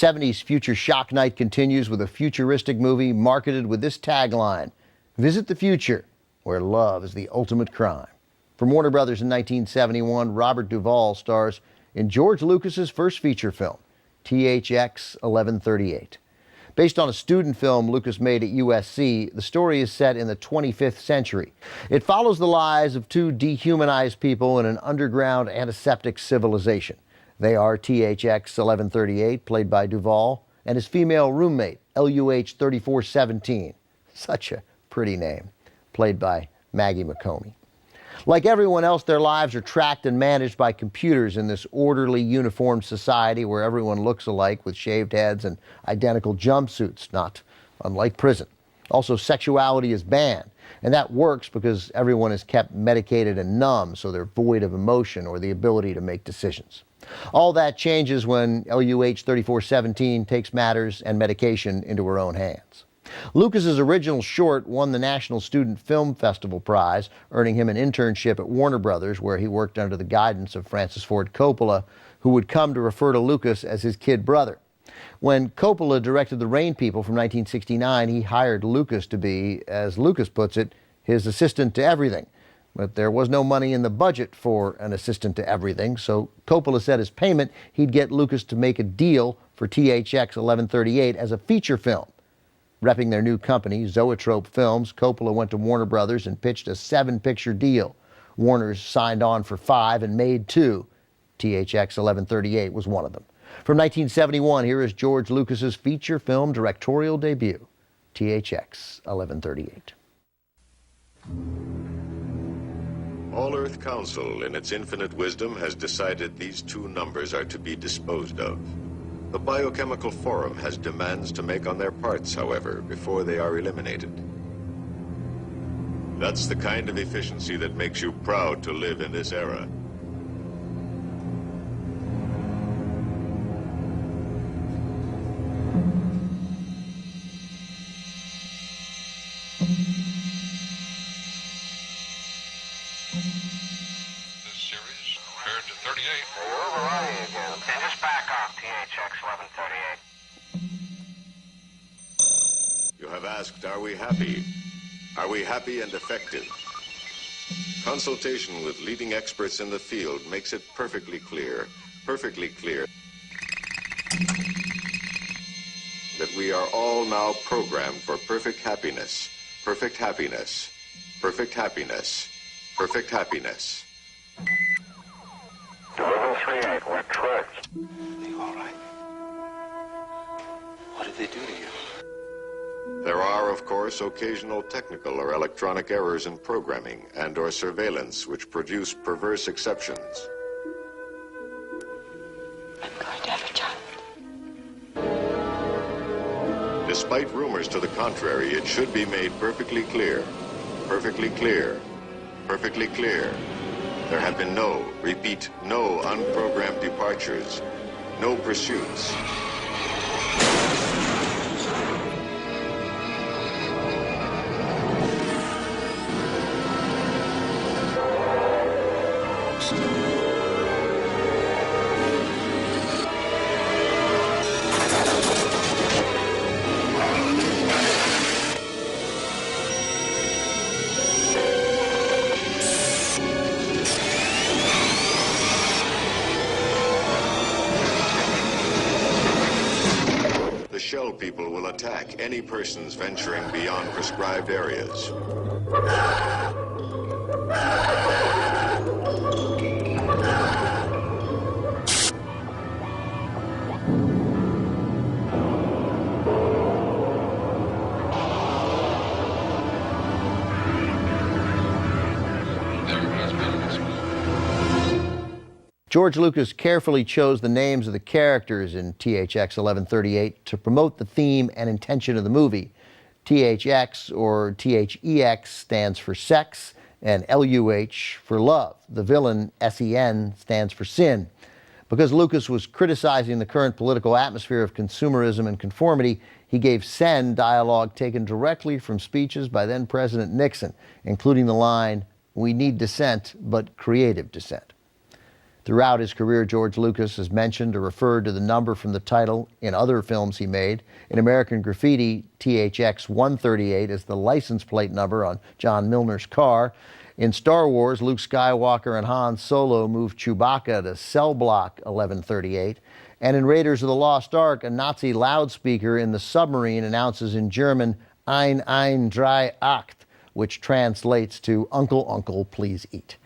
70s Future Shock Night continues with a futuristic movie marketed with this tagline: visit the future, where love is the ultimate crime. From Warner Brothers in 1971, Robert Duvall stars in George Lucas's first feature film, THX 1138. Based on a student film Lucas made at USC, the story is set in the 25th century. It follows the lives of two dehumanized people in an underground antiseptic civilization. They are THX 1138, played by Duvall, and his female roommate, LUH 3417. Such a pretty name, played by Maggie McComey. Like everyone else, their lives are tracked and managed by computers in this orderly, uniformed society where everyone looks alike with shaved heads and identical jumpsuits, not unlike prison. Also, sexuality is banned, and that works because everyone is kept medicated and numb, so they're void of emotion or the ability to make decisions. All that changes when LUH 3417 takes matters and medication into her own hands. Lucas's original short won the National Student Film Festival Prize, earning him an internship at Warner Brothers, where he worked under the guidance of Francis Ford Coppola, who would come to refer to Lucas as his kid brother. When Coppola directed The Rain People from 1969, he hired Lucas to be, as Lucas puts it, his assistant to everything. But there was no money in the budget for an assistant to everything, so Coppola said as payment he'd get Lucas to make a deal for THX 1138 as a feature film. Repping their new company, Zoetrope Films, Coppola went to Warner Brothers and pitched a 7-picture deal. Warner's signed on for 5 and made 2. THX 1138 was one of them. From 1971, here is George Lucas's feature film directorial debut, THX 1138. All Earth Council, in its infinite wisdom, has decided these 2 numbers are to be disposed of. The Biochemical Forum has demands to make on their parts, however, before they are eliminated. That's the kind of efficiency that makes you proud to live in this era. This series compared to 38. You're overrunning again. Okay, just back off, THX 1138. You have asked, are we happy? Are we happy and effective? Consultation with leading experts in the field makes it perfectly clear that we are all now programmed for perfect happiness, perfect happiness, perfect happiness, perfect happiness. 1138, we're tracked. Are you all right? What did they do to you? There are, of course, occasional technical or electronic errors in programming and or surveillance which produce perverse exceptions. I'm going to have a child. Despite rumors to the contrary, it should be made perfectly clear, perfectly clear, perfectly clear. There have been no, repeat, no unprogrammed departures, no pursuits. Shell people will attack any persons venturing beyond prescribed areas. George Lucas carefully chose the names of the characters in THX 1138 to promote the theme and intention of the movie. THX, or THEX, stands for sex, and LUH for love. The villain, SEN, stands for sin. Because Lucas was criticizing the current political atmosphere of consumerism and conformity, he gave SEN dialogue taken directly from speeches by then-President Nixon, including the line, "We need dissent, but creative dissent." Throughout his career, George Lucas has mentioned or referred to the number from the title in other films he made. In American Graffiti, THX 138 is the license plate number on John Milner's car. In Star Wars, Luke Skywalker and Han Solo moved Chewbacca to cell block 1138. And in Raiders of the Lost Ark, a Nazi loudspeaker in the submarine announces in German, Ein, drei, acht, which translates to, Uncle, Uncle, please eat.